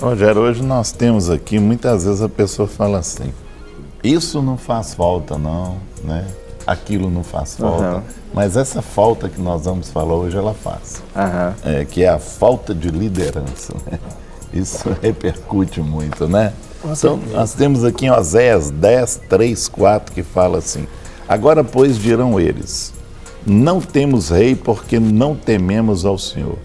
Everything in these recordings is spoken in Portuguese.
Rogério, hoje nós temos aqui, muitas vezes a pessoa fala assim, isso não faz falta não, né? Aquilo não faz falta, mas essa falta que nós vamos falar hoje, ela faz, que é a falta de liderança, né? Isso repercute muito, né? Então, nós temos aqui em Oséias 10, 3, 4, que fala assim, agora, pois, dirão eles, não temos rei porque não tememos ao Senhor.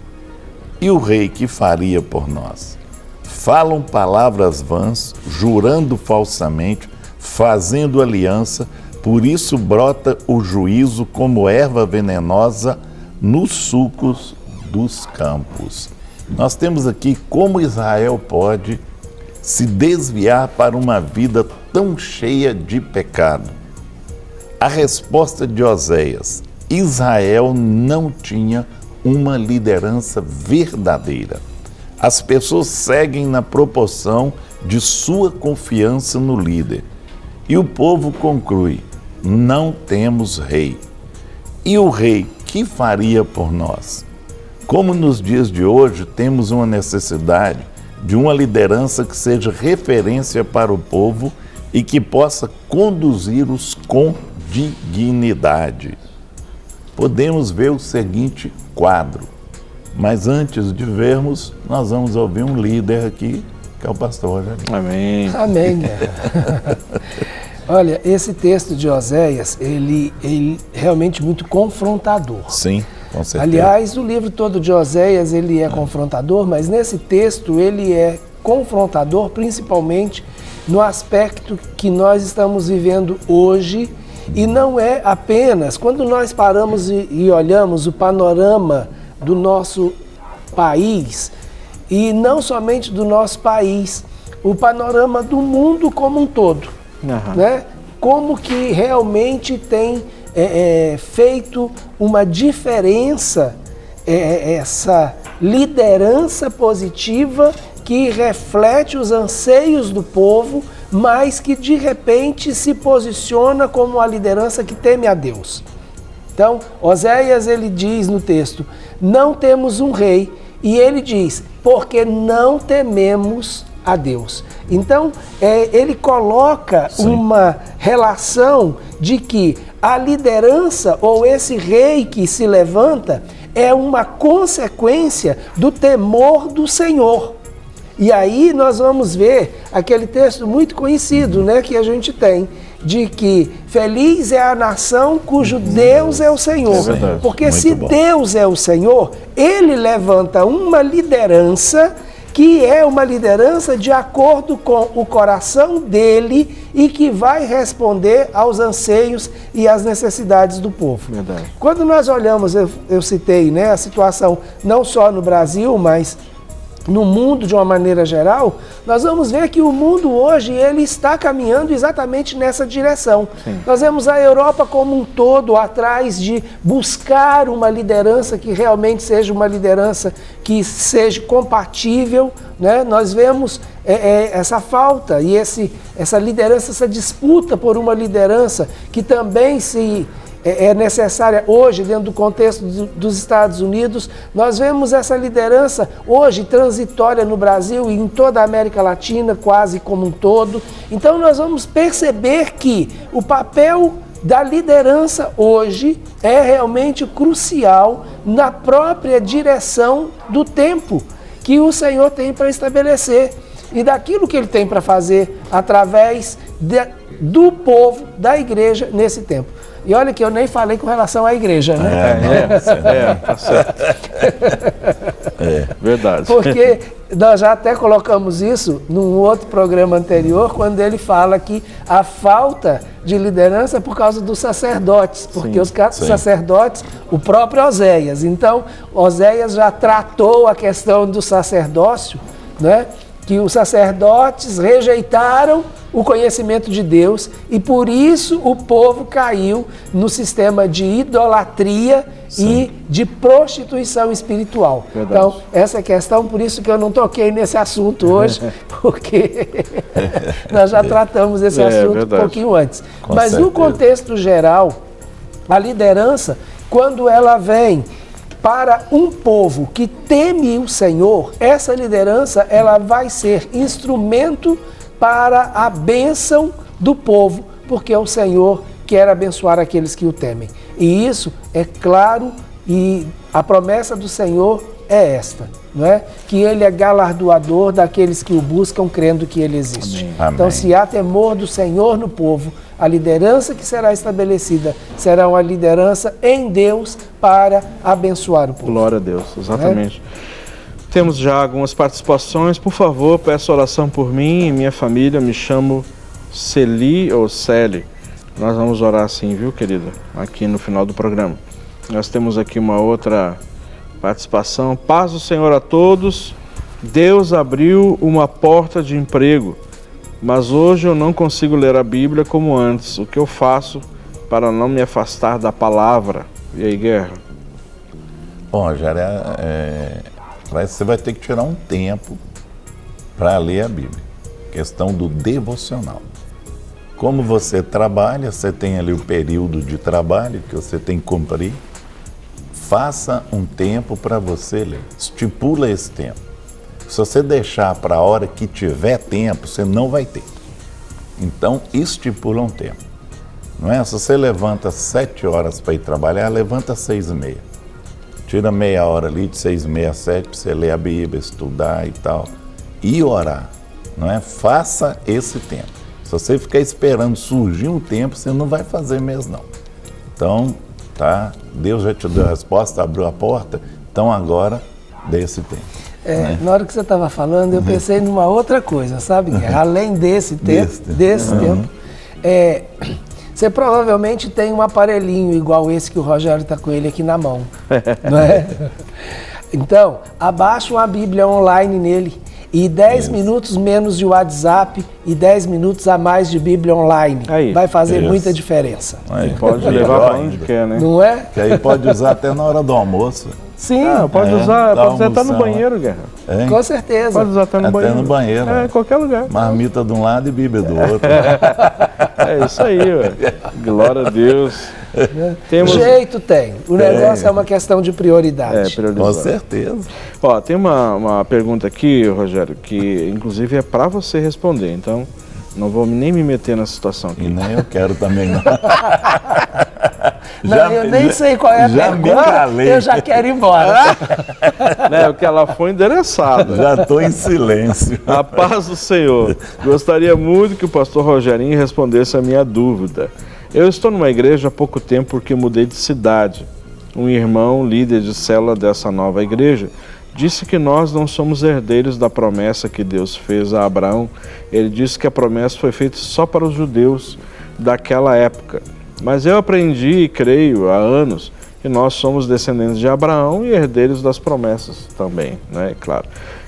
E o rei que faria por nós? Falam palavras vãs, jurando falsamente, fazendo aliança, por isso brota o juízo como erva venenosa nos sulcos dos campos. Nós temos aqui como Israel pode se desviar para uma vida tão cheia de pecado. A resposta de Oséias, Israel não tinha uma liderança verdadeira. As pessoas seguem na proporção de sua confiança no líder. E o povo conclui, não temos rei. E o rei, que faria por nós? Como nos dias de hoje temos uma necessidade de uma liderança que seja referência para o povo e que possa conduzi-los com dignidade. Podemos ver o seguinte quadro, mas antes de vermos, nós vamos ouvir um líder aqui, que é o pastor Rogério. Amém. Amém. Olha, esse texto de Oséias, ele realmente muito confrontador. Sim, com certeza. Aliás, o livro todo de Oséias, ele é confrontador, mas nesse texto ele é confrontador principalmente no aspecto que nós estamos vivendo hoje, e não é apenas, quando nós paramos e olhamos o panorama do nosso país, e não somente do nosso país, o panorama do mundo como um todo, né? Como que realmente tem feito uma diferença essa liderança positiva que reflete os anseios do povo, mas que de repente se posiciona como uma liderança que teme a Deus. Então, Oséias, ele diz no texto, não temos um rei, e ele diz, porque não tememos a Deus. Então, ele coloca uma relação de que a liderança, ou esse rei que se levanta, é uma consequência do temor do Senhor. E aí nós vamos ver aquele texto muito conhecido, né, que a gente tem, de que feliz é a nação cujo Deus é o Senhor. É porque muito se bom. Deus é o Senhor, Ele levanta uma liderança que é uma liderança de acordo com o coração dele e que vai responder aos anseios e às necessidades do povo. Verdade. Quando nós olhamos, eu citei, né, a situação não só no Brasil, mas no mundo de uma maneira geral, nós vamos ver que o mundo hoje ele está caminhando exatamente nessa direção. Sim. Nós vemos a Europa como um todo atrás de buscar uma liderança que realmente seja uma liderança que seja compatível, né? Nós vemos essa falta e essa liderança, essa disputa por uma liderança que também é necessária hoje dentro do contexto dos Estados Unidos. Nós vemos essa liderança hoje transitória no Brasil e em toda a América Latina, quase como um todo. Então nós vamos perceber que o papel da liderança hoje é realmente crucial na própria direção do tempo que o Senhor tem para estabelecer e daquilo que Ele tem para fazer através do povo, da igreja nesse tempo. E olha que eu nem falei com relação à igreja, né? Tá certo. Verdade. Porque nós já até colocamos isso num outro programa anterior, quando ele fala que a falta de liderança é por causa dos sacerdotes, porque os sacerdotes, o próprio Oséias. Então, Oséias já tratou a questão do sacerdócio, né? Que os sacerdotes rejeitaram o conhecimento de Deus e por isso o povo caiu no sistema de idolatria e de prostituição espiritual. Verdade. Então, essa questão, por isso que eu não toquei nesse assunto hoje, porque nós já tratamos esse assunto um pouquinho antes. Mas no contexto geral, a liderança, quando ela vem para um povo que teme o Senhor, essa liderança ela vai ser instrumento para a bênção do povo, porque o Senhor quer abençoar aqueles que o temem. E isso é claro, e a promessa do Senhor é esta, não é? Que Ele é galardoador daqueles que o buscam, crendo que Ele existe. Amém. Então, se há temor do Senhor no povo, a liderança que será estabelecida será uma liderança em Deus para abençoar o povo. Glória a Deus, exatamente. Temos já algumas participações. Por favor, peço oração por mim e minha família. Me chamo Celi ou Celi. Nós vamos orar assim, viu, querida? Aqui no final do programa. Nós temos aqui uma outra participação. Paz do Senhor a todos. Deus abriu uma porta de emprego, mas hoje eu não consigo ler a Bíblia como antes. O que eu faço para não me afastar da palavra? E aí, Guerra? Bom, Rogério, você vai ter que tirar um tempo para ler a Bíblia. Questão do devocional. Como você trabalha, você tem ali o período de trabalho que você tem que cumprir. Faça um tempo para você ler. Estipula esse tempo. Se você deixar para a hora que tiver tempo, você não vai ter. Então, estipula um tempo. Não é? Se você levanta 7 horas para ir trabalhar, levanta 6h30. Tira meia hora ali, de 6h30 a 7, para você ler a Bíblia, estudar e tal. E orar. Não é? Faça esse tempo. Se você ficar esperando surgir um tempo, você não vai fazer mesmo, não. Então, tá? Deus já te deu a resposta, abriu a porta, então agora dê esse tempo. Né? Na hora que você estava falando, eu pensei numa outra coisa, sabe? Além desse tempo, tempo, você provavelmente tem um aparelhinho igual esse que o Rogério está com ele aqui na mão, não é? Então, abaixa uma Bíblia online nele e 10 minutos menos de WhatsApp e 10 minutos a mais de Bíblia online. Aí, vai fazer muita diferença. Aí, pode levar para onde quer, né? Não é? Que aí pode usar até na hora do almoço. Sim. Pode usar, pode até no banheiro, Guerra. Com certeza. Pode usar até no banheiro. Até no banheiro. Em qualquer lugar. Marmita de um lado e Bíblia do outro. É isso aí, ué. Glória a Deus. Jeito tem. O negócio é uma questão de prioridade. Com certeza. Ó, tem uma pergunta aqui, Rogério, que inclusive é para você responder, então não vou nem me meter nessa situação aqui. E nem eu quero também, não. Não, eu nem sei qual é a pergunta, eu já quero ir embora. Né, porque ela foi endereçada. Já estou em silêncio. A paz do Senhor. Gostaria muito que o pastor Rogerinho respondesse a minha dúvida. Eu estou numa igreja há pouco tempo porque mudei de cidade. Um irmão, líder de célula dessa nova igreja, disse que nós não somos herdeiros da promessa que Deus fez a Abraão. Ele disse que a promessa foi feita só para os judeus daquela época. Mas eu aprendi e creio há anos que nós somos descendentes de Abraão e herdeiros das promessas também, né? Claro.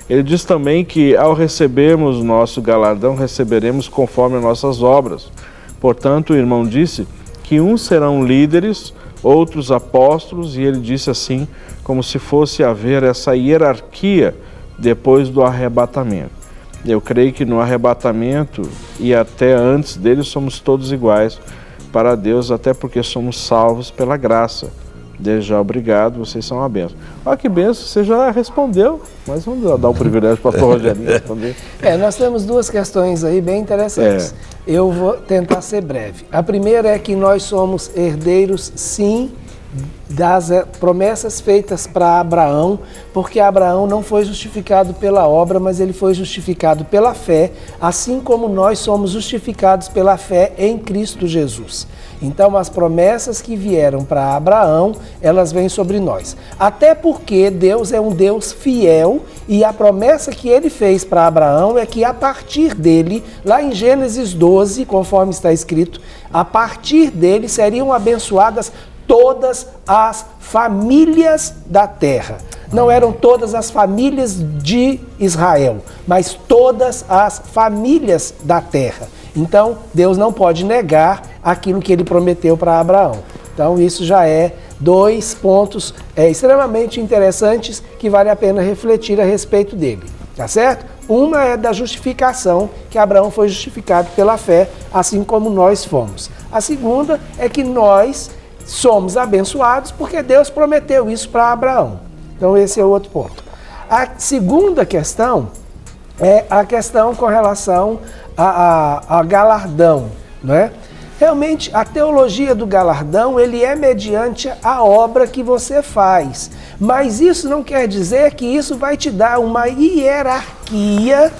Ele diz também que ao recebermos nosso galardão, receberemos conforme nossas obras. Portanto, o irmão disse que uns serão líderes, outros apóstolos, e ele disse assim, como se fosse haver essa hierarquia depois do arrebatamento. Eu creio que no arrebatamento e até antes dele somos todos iguais para Deus, até porque somos salvos pela graça. Desde já, obrigado, vocês são uma bênção. Olha que bênção, você já respondeu, mas vamos dar o privilégio para o pastor Rogerinho responder. Nós temos duas questões aí bem interessantes. Eu vou tentar ser breve. A primeira é que nós somos herdeiros, sim, das promessas feitas para Abraão, porque Abraão não foi justificado pela obra, mas ele foi justificado pela fé, assim como nós somos justificados pela fé em Cristo Jesus. Então, as promessas que vieram para Abraão, elas vêm sobre nós. Até porque Deus é um Deus fiel e a promessa que ele fez para Abraão é que a partir dele, lá em Gênesis 12, conforme está escrito, a partir dele seriam abençoadas todas as famílias da terra. Não eram todas as famílias de Israel, mas todas as famílias da terra. Então, Deus não pode negar aquilo que ele prometeu para Abraão. Então, isso já é 2 pontos extremamente interessantes que vale a pena refletir a respeito dele. Tá certo? Uma é da justificação, que Abraão foi justificado pela fé, assim como nós fomos. A segunda é que nós somos abençoados porque Deus prometeu isso para Abraão. Então esse é o outro ponto. A segunda questão é a questão com relação a galardão, não é? Realmente, a teologia do galardão, ele é mediante a obra que você faz. Mas isso não quer dizer que isso vai te dar uma hierarquia,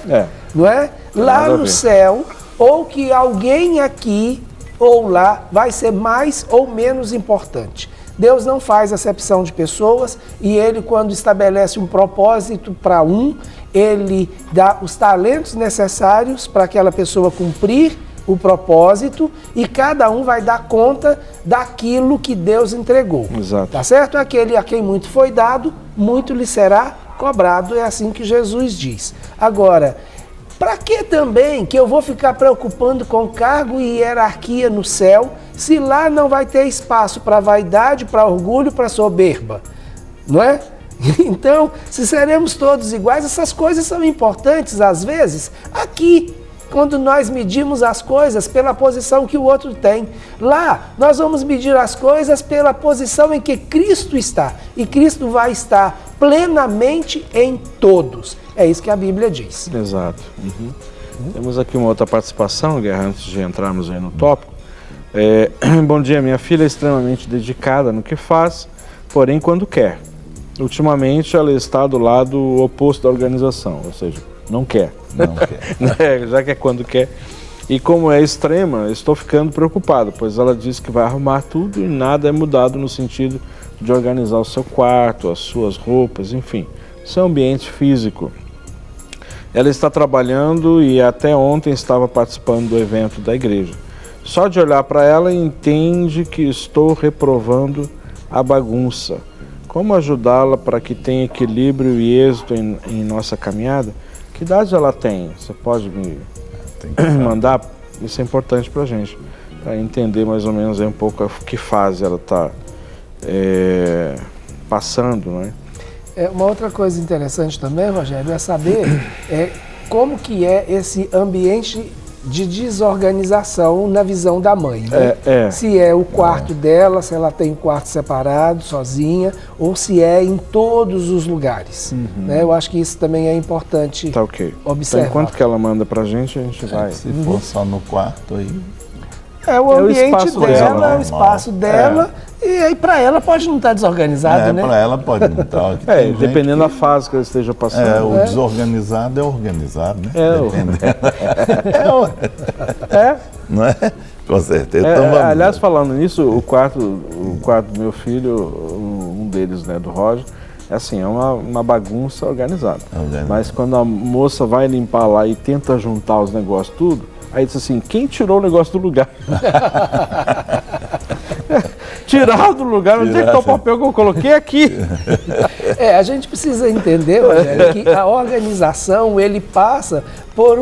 não é? Lá no céu, ou que alguém aqui ou lá vai ser mais ou menos importante. Deus não faz acepção de pessoas e Ele, quando estabelece um propósito para Ele dá os talentos necessários para aquela pessoa cumprir o propósito e cada um vai dar conta daquilo que Deus entregou. Exato. Tá certo? Aquele a quem muito foi dado, muito lhe será cobrado, é assim que Jesus diz. Agora, para que também que eu vou ficar preocupando com cargo e hierarquia no céu, se lá não vai ter espaço para vaidade, para orgulho, para soberba? Não é? Então, se seremos todos iguais, essas coisas são importantes, às vezes, aqui, quando nós medimos as coisas pela posição que o outro tem. Lá, nós vamos medir as coisas pela posição em que Cristo está. E Cristo vai estar plenamente em todos. É isso que a Bíblia diz. Exato. Temos aqui uma outra participação, Guerra, antes de entrarmos aí no tópico. Bom dia, minha filha é extremamente dedicada no que faz, porém quando quer. Ultimamente ela está do lado oposto da organização, ou seja, não quer. Não quer. Já que é quando quer. E como é extrema, estou ficando preocupado, pois ela diz que vai arrumar tudo e nada é mudado no sentido de organizar o seu quarto, as suas roupas, enfim, seu ambiente físico. Ela está trabalhando e até ontem estava participando do evento da igreja. Só de olhar para ela entende que estou reprovando a bagunça. Como ajudá-la para que tenha equilíbrio e êxito em nossa caminhada? Que idade ela tem? Você pode me mandar? Isso é importante para a gente, para entender mais ou menos aí um pouco que fase ela está passando, não é? Uma outra coisa interessante também, Rogério, é saber como que é esse ambiente de desorganização na visão da mãe, né? Se é o quarto dela, se ela tem um quarto separado, sozinha, ou se é em todos os lugares. Né? Eu acho que isso também é importante observar. Então, enquanto que ela manda pra gente, a gente vai. Se for só no quarto aí... É o ambiente dela, o espaço dela, e aí para ela pode não estar desorganizado, né? Para ela pode não estar. Dependendo da fase que ela esteja passando. O desorganizado é organizado, né? Não é? Com certeza. Então, aliás, falando nisso, o quarto do meu filho, um deles, né, do Roger, é uma bagunça organizada. Mas quando a moça vai limpar lá e tenta juntar os negócios tudo, aí diz assim, quem tirou o negócio do lugar? Tirar do lugar, onde é que está o papel que eu coloquei aqui? A gente precisa entender, Rogério, que a organização, ele passa por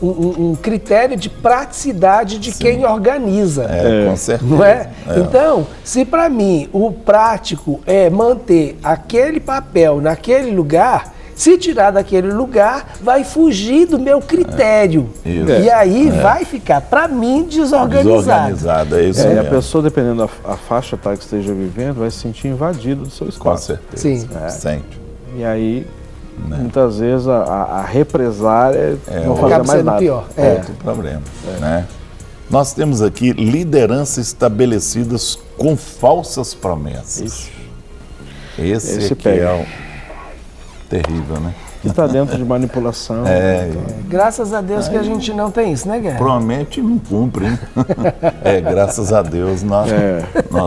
um critério de praticidade de quem organiza. Com certeza. Não é? Então, se para mim o prático é manter aquele papel naquele lugar, se tirar daquele lugar, vai fugir do meu critério. E aí vai ficar, para mim, desorganizado. É isso mesmo. A pessoa, dependendo da faixa etária que esteja vivendo, vai se sentir invadido do seu espaço. Com certeza. Sim. E aí, muitas vezes, a represária não fazer mais nada. Pior. Outro problema. Né? Nós temos aqui lideranças estabelecidas com falsas promessas. Esse aqui é terrível, né? Que está dentro de manipulação. Graças a Deus que a gente não tem isso, né, Guerra? Promete e não cumpre, hein? Graças a Deus nós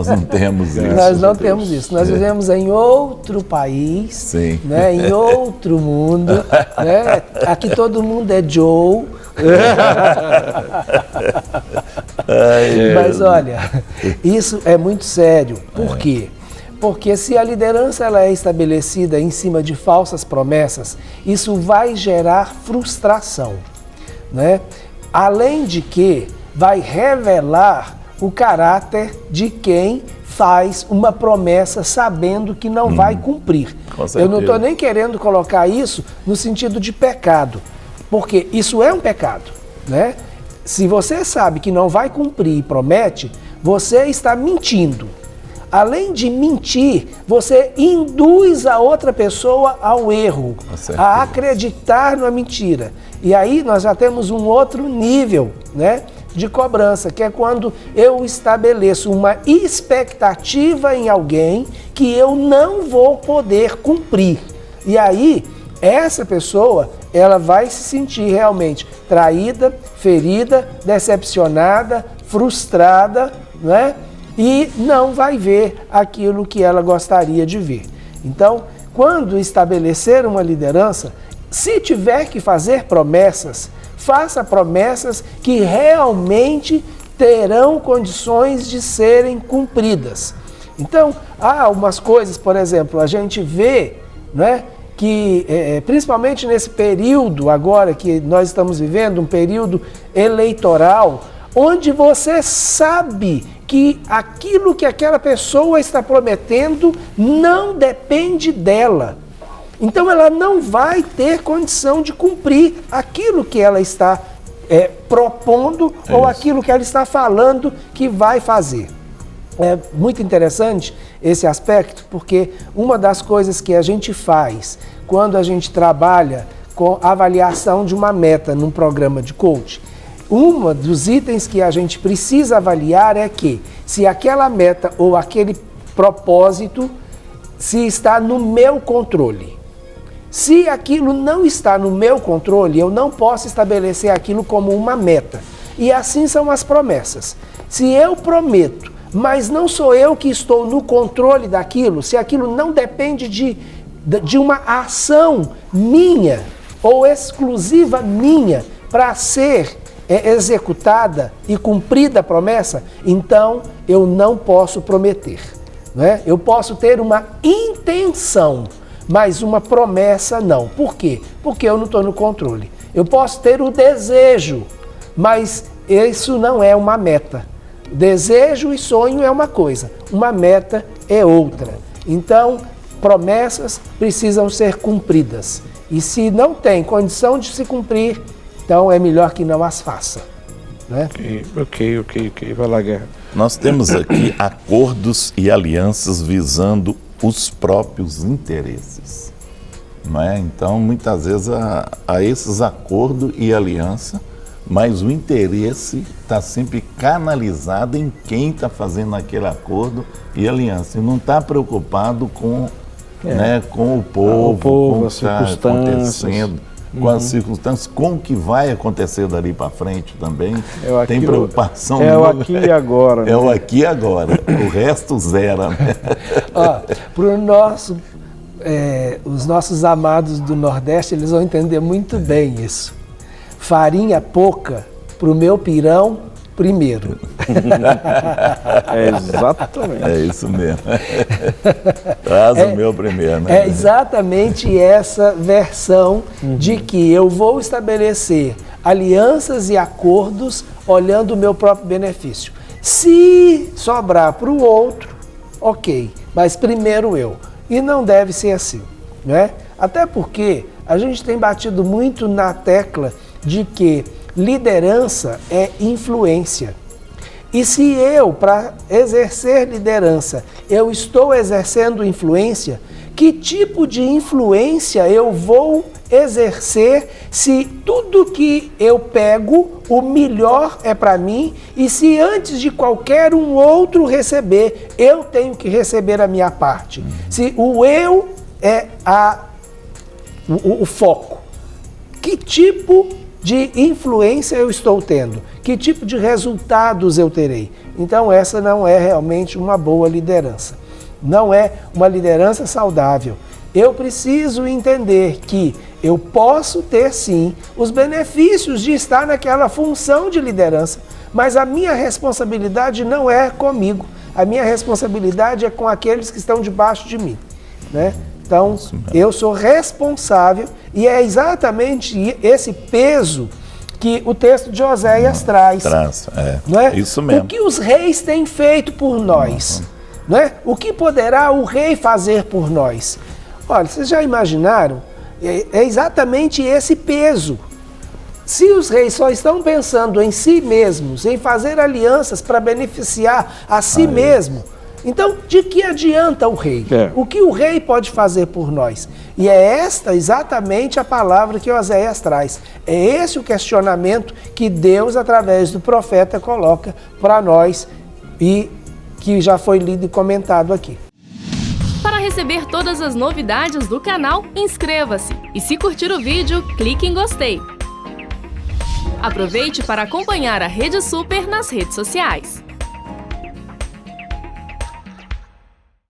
não temos isso. Nós não temos isso. Nós vivemos em outro país, né? Em outro mundo. Né? Aqui todo mundo é Joe. Mas olha, isso é muito sério. Por quê? Porque se a liderança ela é estabelecida em cima de falsas promessas, isso vai gerar frustração, né? Além de que vai revelar o caráter de quem faz uma promessa sabendo que não vai cumprir. Eu não estou nem querendo colocar isso no sentido de pecado, porque isso é um pecado, né? Se você sabe que não vai cumprir e promete, você está mentindo. além de mentir, você induz a outra pessoa ao erro, a acreditar numa mentira. E aí nós já temos um outro nível, né, de cobrança, que é quando eu estabeleço uma expectativa em alguém que eu não vou poder cumprir. E aí, essa pessoa, ela vai se sentir realmente traída, ferida, decepcionada, frustrada, né? E não vai ver aquilo que ela gostaria de ver. Então, quando estabelecer uma liderança, se tiver que fazer promessas, faça promessas que realmente terão condições de serem cumpridas. Então, há umas coisas, por exemplo, a gente vê, né, que principalmente nesse período agora que nós estamos vivendo, um período eleitoral, onde você sabe que aquilo que aquela pessoa está prometendo não depende dela. Então ela não vai ter condição de cumprir aquilo que ela está propondo ou aquilo que ela está falando que vai fazer. É muito interessante esse aspecto, porque uma das coisas que a gente faz quando a gente trabalha com avaliação de uma meta num programa de coach, um dos itens que a gente precisa avaliar é que se aquela meta ou aquele propósito se está no meu controle. Se aquilo não está no meu controle, eu não posso estabelecer aquilo como uma meta. E assim são as promessas. Se eu prometo, mas não sou eu que estou no controle daquilo, se aquilo não depende de uma ação minha ou exclusiva minha para ser executada e cumprida a promessa, então eu não posso prometer, né? Eu posso ter uma intenção, mas uma promessa não. Por quê? Porque eu não estou no controle. Eu posso ter o desejo, mas isso não é uma meta. Desejo e sonho é uma coisa, uma meta é outra. Então, promessas precisam ser cumpridas. E se não tem condição de se cumprir, então é melhor que não as faça, né? Ok. Vai lá, Guerra. Nós temos aqui acordos e alianças visando os próprios interesses, não é? Então, muitas vezes há esses acordos e aliança, mas o interesse está sempre canalizado em quem está fazendo aquele acordo e aliança. E não está preocupado com, né, com o povo, com o que está acontecendo, com as circunstâncias, com o que vai acontecer dali para frente também. Tem preocupação. É o aqui e agora. É o aqui e agora. O resto zera. Né? Os nossos amados do Nordeste, eles vão entender muito bem isso. Farinha pouca para o meu pirão primeiro. Exatamente. É isso mesmo. Traz o meu primeiro. Né? É exatamente essa versão de que eu vou estabelecer alianças e acordos olhando o meu próprio benefício. Se sobrar para o outro, ok, mas primeiro eu. E não deve ser assim, né? Até porque a gente tem batido muito na tecla de que liderança é influência. E se eu, para exercer liderança, eu estou exercendo influência, que tipo de influência eu vou exercer se tudo que eu pego, o melhor é para mim, e se antes de qualquer um outro receber, eu tenho que receber a minha parte? Se o eu é o foco, que tipo de influência eu estou tendo? Que tipo de resultados eu terei? Então essa não é realmente uma boa liderança. Não é uma liderança saudável. Eu preciso entender que eu posso ter sim os benefícios de estar naquela função de liderança, mas a minha responsabilidade não é comigo. A minha responsabilidade é com aqueles que estão debaixo de mim, né? Então, eu sou responsável e é exatamente esse peso que o texto de Oséias traz. Não é? Isso mesmo. O que os reis têm feito por nós? Não é? O que poderá o rei fazer por nós? Olha, vocês já imaginaram? É exatamente esse peso. Se os reis só estão pensando em si mesmos, em fazer alianças para beneficiar a si mesmo, Então, de que adianta o rei? O que o rei pode fazer por nós? E é esta exatamente a palavra que Oséias traz. É esse o questionamento que Deus, através do profeta, coloca para nós e que já foi lido e comentado aqui. Para receber todas as novidades do canal, inscreva-se e, se curtir o vídeo, clique em gostei. Aproveite para acompanhar a Rede Super nas redes sociais.